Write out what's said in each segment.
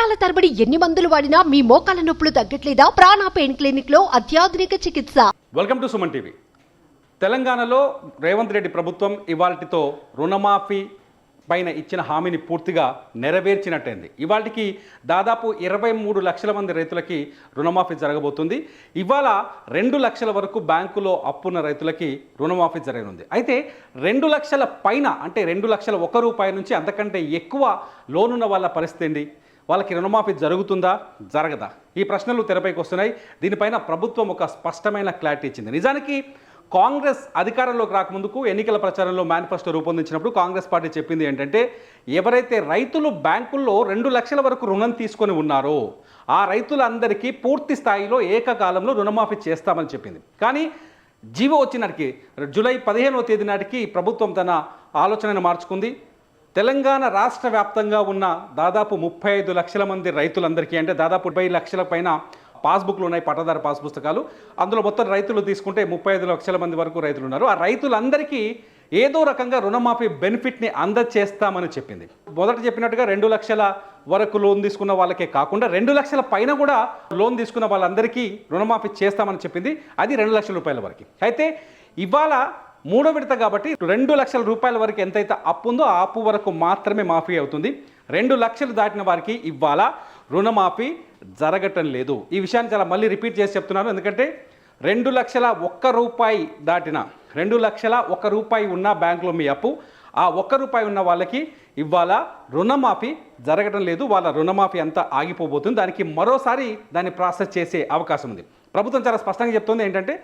సంవత్సరాల తరబడి ఎన్ని మందులు వాడినా మీ మోకాల నొప్పులు తగ్గట్లేదా? ప్రాణ పెయిన్ క్లినిక్ లో అత్యాధునిక చికిత్స. Welcome to Suman TV. తెలంగాణలో రేవంత్ రెడ్డి ప్రభుత్వం ఇవాల్టితో రుణమాఫీ పైన ఇచ్చిన హామీని పూర్తిగా నెరవేర్చినట్టయింది. ఇవాళకి దాదాపు 23 లక్షల మంది రైతులకి రుణమాఫీ జరగబోతుంది. ఇవాళ 2 లక్షల వరకు బ్యాంకులో అప్పున్న రైతులకి రుణమాఫీ జరగనుంది. అయితే 2 లక్షల పైన అంటే 2 లక్షల 1 రూపాయి నుంచి అంతకంటే ఎక్కువ లోనున్న వాళ్ళ పరిస్థితి ఏంటి? వాళ్ళకి రుణమాఫీ జరుగుతుందా జరగదా? ఈ ప్రశ్నలు తెరపైకి వస్తున్నాయి. దీనిపైన ప్రభుత్వం ఒక స్పష్టమైన క్లారిటీ ఇచ్చింది. నిజానికి కాంగ్రెస్ అధికారంలోకి రాకముందుకు ఎన్నికల ప్రచారంలో మేనిఫెస్టో రూపొందించినప్పుడు కాంగ్రెస్ పార్టీ చెప్పింది ఏంటంటే, ఎవరైతే రైతులు బ్యాంకుల్లో 2 లక్షల వరకు రుణం తీసుకొని ఉన్నారో ఆ రైతులందరికీ పూర్తి స్థాయిలో ఏకకాలంలో రుణమాఫీ చేస్తామని చెప్పింది. కానీ జీవో వచ్చినాటికి జూలై 15వ తేదీ నాటికి ప్రభుత్వం తన ఆలోచనను మార్చుకుంది. తెలంగాణ రాష్ట్ర వ్యాప్తంగా ఉన్న దాదాపు 35 లక్షల మంది రైతులందరికీ, అంటే దాదాపు 20 లక్షల పైన పాస్బుక్లు ఉన్నాయి, పట్టాదారు పాస్ పుస్తకాలు. అందులో మొత్తం రైతులు తీసుకుంటే 35 లక్షల మంది వరకు రైతులు ఉన్నారు. ఆ రైతులందరికీ ఏదో రకంగా రుణమాఫీ బెనిఫిట్ని అందజేస్తామని చెప్పింది. మొదట చెప్పినట్టుగా 2 లక్షల వరకు లోన్ తీసుకున్న వాళ్ళకే కాకుండా 2 లక్షల పైన కూడా లోన్ తీసుకున్న వాళ్ళందరికీ రుణమాఫీ చేస్తామని చెప్పింది. అది 2 లక్షల రూపాయల వరకు. అయితే ఇవాళ 3వ విడత కాబట్టి 2 లక్షల రూపాయల వరకు ఎంతైతే అప్పు ఉందో ఆ అప్పు వరకు మాత్రమే మాఫీ అవుతుంది. 2 లక్షలు దాటిన వారికి ఇవాళ రుణమాఫీ జరగటం లేదు. ఈ విషయాన్ని చాలా మళ్ళీ రిపీట్ చేసి చెప్తున్నాను. ఎందుకంటే 2 లక్షల 1 రూపాయి దాటిన 2 లక్షల 1 రూపాయి ఉన్న బ్యాంకులో మీ అప్పు, ఆ 1 రూపాయి ఉన్న వాళ్ళకి ఇవాళ రుణమాఫీ జరగటం లేదు. వాళ్ళ రుణమాఫీ అంతా ఆగిపోబోతుంది. దానికి మరోసారి దాన్ని ప్రాసెస్ చేసే అవకాశం ఉంది. ప్రభుత్వం చాలా స్పష్టంగా చెప్తుంది ఏంటంటే,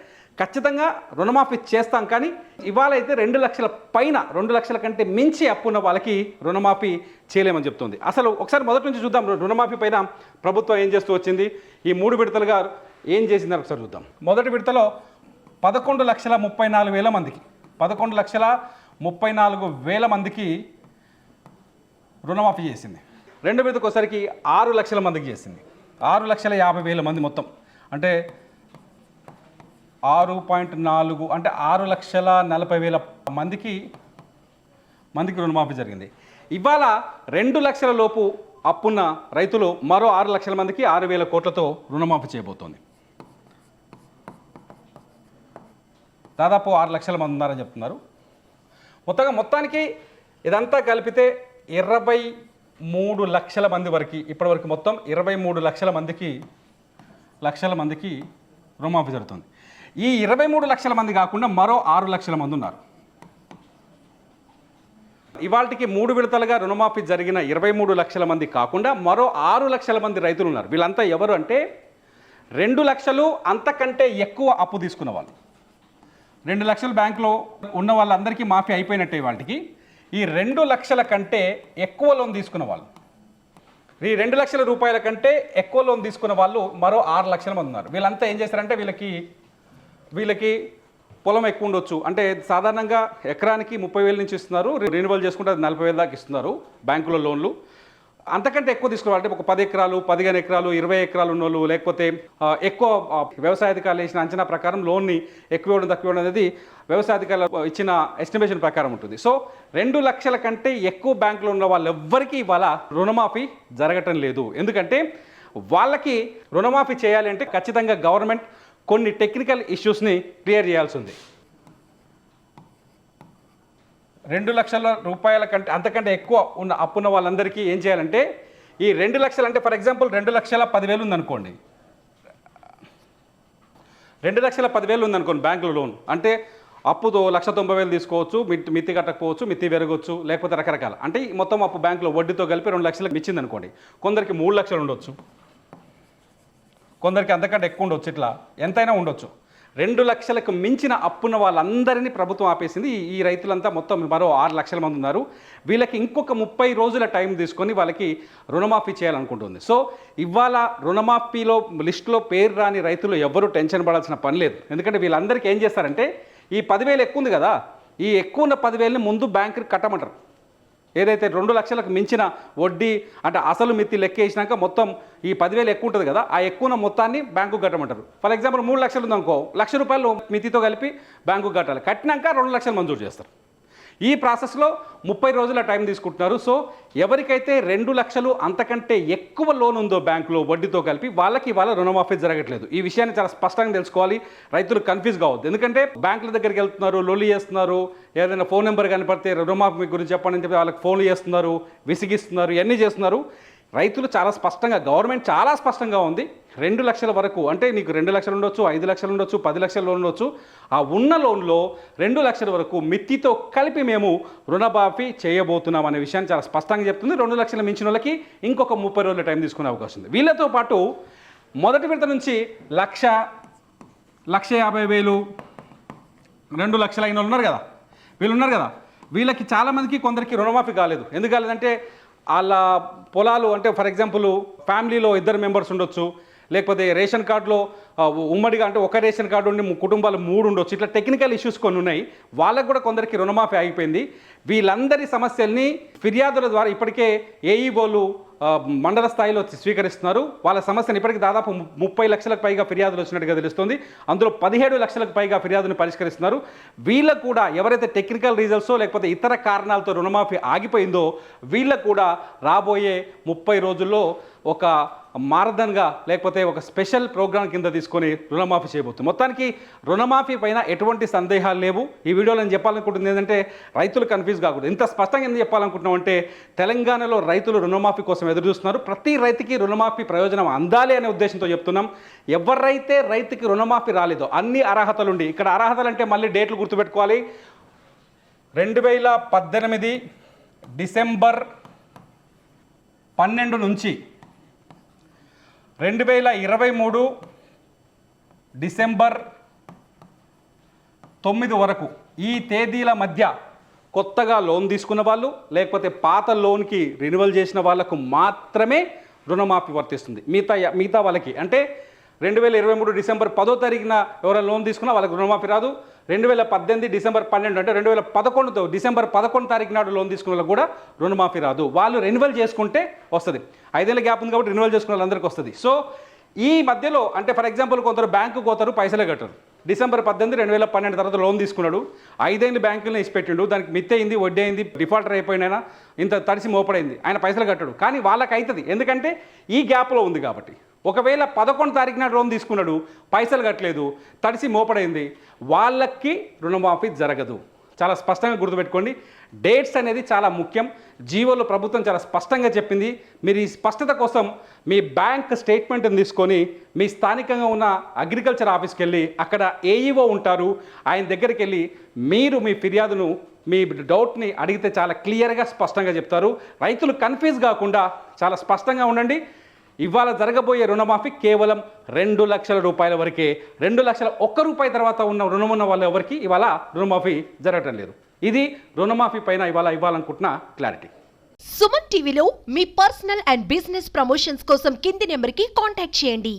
ఖచ్చితంగా రుణమాఫీ చేస్తాం, కానీ ఇవాళ అయితే 2 లక్షల పైన 2 లక్షల కంటే మించి అప్పున్న వాళ్ళకి రుణమాఫీ చేయలేమని చెప్తుంది. అసలు ఒకసారి మొదటి నుంచి చూద్దాం రుణమాఫీ పైన ప్రభుత్వం ఏం చేస్తూ వచ్చింది, ఈ 3 విడతలుగా ఏం చేసిందని ఒకసారి చూద్దాం. మొదటి విడతలో 11,34,000 మందికి 11,34,000 మందికి రుణమాఫీ చేసింది. రెండో విడతకు ఒకసారికి 6 లక్షల మందికి చేసింది. 6,50,000 మంది మొత్తం, అంటే 6.4 అంటే 6,40,000 మందికి రుణమాఫీ జరిగింది. ఇవాళ 2 లక్షల లోపు అప్పున్న రైతులు మరో 6 లక్షల మందికి 6,000 కోట్లతో రుణమాఫీ చేయబోతోంది. దాదాపు 6 లక్షల మంది ఉన్నారని చెప్తున్నారు. మొత్తానికి ఇదంతా కలిపితే 23 లక్షల మంది వరకు, ఇప్పటివరకు మొత్తం 23 లక్షల మందికి రుణమాఫీ జరుగుతుంది. ఈ 23 లక్షల మంది కాకుండా మరో 6 లక్షల మంది ఉన్నారు. ఇవాళకి 3 విడతలుగా రుణమాఫీ జరిగిన 23 లక్షల మంది కాకుండా మరో 6 లక్షల మంది రైతులు ఉన్నారు. వీళ్ళంతా ఎవరు అంటే, 2 లక్షలు అంతకంటే ఎక్కువ అప్పు తీసుకున్న వాళ్ళు. 2 లక్షలు బ్యాంకులో ఉన్న వాళ్ళందరికీ మాఫీ అయిపోయినట్టే. వాళ్ళకి ఈ 2 లక్షల కంటే ఎక్కువ లోన్ తీసుకున్న వాళ్ళు, ఈ 2 లక్షల రూపాయల కంటే ఎక్కువ లోన్ తీసుకున్న వాళ్ళు మరో 6 లక్షల మంది ఉన్నారు. వీళ్ళంతా ఏం చేస్తారంటే, వీళ్ళకి పొలం ఎక్కువ ఉండొచ్చు. అంటే సాధారణంగా ఎకరానికి 30,000 నుంచి ఇస్తున్నారు, రెన్యువల్ చేసుకుంటే 40,000 దాకా ఇస్తున్నారు బ్యాంకులో లోన్లు. అంతకంటే ఎక్కువ తీసుకోవాలంటే ఒక 10 ఎకరాలు, 15 ఎకరాలు, 20 ఎకరాలు ఉన్న వాళ్ళు, లేకపోతే ఎక్కువ వ్యవసాయ అధికారులు వేసిన అంచనా ప్రకారం లోన్ని ఎక్కువ ఇవ్వడం తక్కువ ఇవ్వడం అనేది వ్యవసాయ అధికారులు ఇచ్చిన ఎస్టిమేషన్ ప్రకారం ఉంటుంది. సో 2 లక్షల కంటే ఎక్కువ బ్యాంకులో ఉన్న వాళ్ళు ఎవ్వరికీ ఇవాళ రుణమాఫీ జరగటం లేదు. ఎందుకంటే వాళ్ళకి రుణమాఫీ చేయాలి అంటే ఖచ్చితంగా గవర్నమెంట్ కొన్ని టెక్నికల్ ఇష్యూస్ని క్లియర్ చేయాల్సి ఉంది. 2 లక్షల రూపాయల కంటే అంతకంటే ఎక్కువ ఉన్న అప్పున్న వాళ్ళందరికీ ఏం చేయాలంటే, ఈ 2 లక్షలు అంటే ఫర్ ఎగ్జాంపుల్ 2,10,000 ఉందనుకోండి, 2,10,000 ఉందనుకోండి బ్యాంకులో లోన్. అంటే అప్పుతో 1,90,000 తీసుకోవచ్చు, మిత్తి కట్టకపోవచ్చు, మిత్తి పెరగవచ్చు, లేకపోతే రకరకాల, అంటే మొత్తం అప్పు బ్యాంకులో వడ్డీతో కలిపి 2 లక్షలకు ఇచ్చింది అనుకోండి. కొందరికి 3 లక్షలు ఉండొచ్చు, కొందరికి అంతకంటే ఎక్కువ ఉండొచ్చు, ఇట్లా ఎంతైనా ఉండొచ్చు. 2 లక్షలకు మించిన అప్పున్న వాళ్ళందరినీ ప్రభుత్వం ఆపేసింది. ఈ రైతులంతా మొత్తం మరో 6 లక్షల మంది ఉన్నారు. వీళ్ళకి ఇంకొక 30 రోజుల టైం తీసుకొని వాళ్ళకి రుణమాఫీ చేయాలనుకుంటుంది. సో ఇవాళ రుణమాఫీలో లిస్టులో పేరు రాని రైతులు ఎవరు టెన్షన్ పడాల్సిన పని లేదు. ఎందుకంటే వీళ్ళందరికీ ఏం చేస్తారంటే, ఈ 10,000 ఎక్కువ ఉంది కదా, ఈ ఎక్కువ ఉన్న 10,000ని ముందు బ్యాంకుకి కట్టమంటారు. ఏదైతే 2 లక్షలకు మించిన వడ్డీ అంటే అసలు మిత్తి లెక్కేసినాక మొత్తం ఈ 10,000 ఎక్కువ ఉంటుంది కదా, ఆ ఎక్కువ మొత్తాన్ని బ్యాంకు కట్టమంటారు. ఫర్ ఎగ్జాంపుల్ 3 లక్షలు ఉందనుకో, 1,00,000 రూపాయలు మిత్తితో కలిపి బ్యాంకు కట్టాలి. కట్టినాక 2 లక్షలు మంజూరు చేస్తారు. ఈ ప్రాసెస్లో 30 రోజుల టైం తీసుకుంటున్నారు. సో ఎవరికైతే 2 లక్షలు అంతకంటే ఎక్కువ లోన్ ఉందో బ్యాంకులో వడ్డీతో కలిపి వాళ్ళకి ఇవాళ రుణమాఫీ జరగట్లేదు. ఈ విషయాన్ని చాలా స్పష్టంగా తెలుసుకోవాలి. రైతులు కన్ఫ్యూజ్ కావద్దు. ఎందుకంటే బ్యాంకుల దగ్గరికి వెళ్తున్నారు, లొల్లి చేస్తున్నారు, ఏదైనా ఫోన్ నెంబర్ కనపడితే రుణమాఫీ గురించి చెప్పండి అని చెప్పి వాళ్ళకి ఫోన్లు చేస్తున్నారు, విసిగిస్తున్నారు, ఇవన్నీ చేస్తున్నారు. రైతులు చాలా స్పష్టంగా, గవర్నమెంట్ చాలా స్పష్టంగా ఉంది, 2 లక్షల వరకు అంటే నీకు 2 లక్షలు ఉండొచ్చు, 5 లక్షలు ఉండొచ్చు, 10 లక్షల లోన్ ఉండొచ్చు, ఆ ఉన్న లోన్లో 2 లక్షల వరకు మిత్తితో కలిపి మేము రుణమాఫీ చేయబోతున్నాం అనే విషయాన్ని చాలా స్పష్టంగా చెప్తుంది. 2 లక్షలు మించిన వాళ్ళకి ఇంకొక 30 రోజుల టైం తీసుకునే అవకాశం ఉంది. వీళ్ళతో పాటు మొదటి విడత నుంచి 1,50,000 2 లక్షలు అయిన వాళ్ళు ఉన్నారు కదా, వీళ్ళు ఉన్నారు కదా, వీళ్ళకి చాలామందికి కొందరికి రుణమాఫీ కాలేదు. ఎందుకు కాలేదంటే వాళ్ళ పొలాలు అంటే ఫర్ ఎగ్జాంపుల్ ఫ్యామిలీలో 2 మెంబర్స్ ఉండొచ్చు, లేకపోతే రేషన్ కార్డులో ఉమ్మడిగా అంటే ఒక రేషన్ కార్డు ఉండి కుటుంబాలు 3 ఉండొచ్చు. ఇట్లా టెక్నికల్ ఇష్యూస్ కొన్ని ఉన్నాయి. వాళ్ళకు కూడా కొందరికి రుణమాఫీ ఆగిపోయింది. వీళ్ళందరి సమస్యల్ని ఫిర్యాదుల ద్వారా ఇప్పటికే ఏఈఓలు మండల స్థాయిలో స్వీకరిస్తున్నారు. వాళ్ళ సమస్యను ఇప్పటికీ దాదాపు 30 లక్షలకు పైగా ఫిర్యాదులు వచ్చినట్టుగా తెలుస్తుంది. అందులో 17 లక్షలకు పైగా ఫిర్యాదును పరిష్కరిస్తున్నారు. వీళ్ళకు కూడా ఎవరైతే టెక్నికల్ రీజన్సో లేకపోతే ఇతర కారణాలతో రుణమాఫీ ఆగిపోయిందో వీళ్ళకు కూడా రాబోయే 30 రోజుల్లో ఒక మారథన్గా లేకపోతే ఒక స్పెషల్ ప్రోగ్రాం కింద తీసుకొని రుణమాఫీ చేయబోతుంది. మొత్తానికి రుణమాఫీ పైన ఎటువంటి సందేహాలు లేవు. ఈ వీడియోలో నేను చెప్పాలనుకుంటుంది ఏంటంటే రైతులు కన్ఫ్యూజ్ కాకూడదు. ఇంత స్పష్టంగా ఎందుకు చెప్పాలనుకుంటున్నాం అంటే తెలంగాణలో రైతులు రుణమాఫీ కోసం ఎదురు చూస్తున్నారు. ప్రతి రైతుకి రుణమాఫీ ప్రయోజనం అందాలి అనే ఉద్దేశంతో చెప్తున్నాం. ఎవరైతే రైతుకి రుణమాఫీ రాలేదో అన్ని అర్హతలు ఉండి, ఇక్కడ అర్హతలు అంటే మళ్ళీ డేట్లు గుర్తుపెట్టుకోవాలి. 2018 డిసెంబర్ 12 నుంచి 2023 డిసెంబర్ 9 వరకు ఈ తేదీల మధ్య కొత్తగా లోన్ తీసుకున్న వాళ్ళు లేకపోతే పాత లోన్కి రెన్యువల్ చేసిన వాళ్ళకు మాత్రమే రుణమాఫీ వర్తిస్తుంది. మిగతా వాళ్ళకి అంటే 2023 డిసెంబర్ 10వ తారీఖున ఎవరైనా లోన్ తీసుకున్నా వాళ్ళకి రుణమాఫీ రాదు. 2018 డిసెంబర్ 12 అంటే 2011 డిసెంబర్ 11 తారీఖు నాడు లోన్ తీసుకున్న వాళ్ళకి కూడా రుణమాఫీ రాదు. వాళ్ళు రెన్యువల్ చేసుకుంటే వస్తుంది. 5 ఏళ్ళ గ్యాప్ ఉంది కాబట్టి రెన్యువల్ చేసుకున్న వాళ్ళందరికీ వస్తుంది. సో ఈ మధ్యలో అంటే ఫర్ ఎగ్జాంపుల్ కొందరు బ్యాంకు పోతారు, పైసలే కట్టరు. డిసెంబర్ 18 2012 తర్వాత లోన్ తీసుకున్నాడు, 5 ఏళ్ళు బ్యాంకులను ఇచ్చిపెట్టిండు, దానికి మిత్తి అయింది, వడ్డీ అయింది, డిఫాల్టర్ అయిపోయినా ఇంత తడిసి మోపడైంది, ఆయన పైసలు కట్టడు. కానీ వాళ్ళకి అవుతుంది ఎందుకంటే ఈ గ్యాప్లో ఉంది కాబట్టి. ఒకవేళ 11 తారీఖు నాడు లోన్ తీసుకున్నాడు, పైసలు కట్టలేదు, తడిసి మోపడైంది, వాళ్ళకి రుణమాఫీ జరగదు. చాలా స్పష్టంగా గుర్తుపెట్టుకోండి. డేట్స్ అనేది చాలా ముఖ్యం. జీవోలో ప్రభుత్వం చాలా స్పష్టంగా చెప్పింది. మీరు ఈ స్పష్టత కోసం మీ బ్యాంక్ స్టేట్మెంట్ని తీసుకొని మీ స్థానికంగా ఉన్న అగ్రికల్చర్ ఆఫీస్కి వెళ్ళి అక్కడ ఏఈఓ ఉంటారు, ఆయన దగ్గరికి వెళ్ళి మీరు మీ ఫిర్యాదును మీ డౌట్ని అడిగితే చాలా క్లియర్గా స్పష్టంగా చెప్తారు. రైతులు కన్ఫ్యూజ్ కాకుండా చాలా స్పష్టంగా ఉండండి. ఇవాళ జరగబోయే రుణమాఫీ కేవలం 2 లక్షల రూపాయల వరకే. 2 లక్షల ₹1 తర్వాత ఉన్న రుణం ఉన్న వాళ్ళు ఎవరికి ఇవాళ రుణమాఫీ జరగటం లేదు. ఇది రుణమాఫీ పైన ఇవాళ ఇవ్వాలనుకుంటున్న క్లారిటీ. సుమన్ టీవీలో మీ పర్సనల్ అండ్ బిజినెస్ ప్రమోషన్స్ కోసం కింది నెంబర్కి కాంటాక్ట్ చేయండి.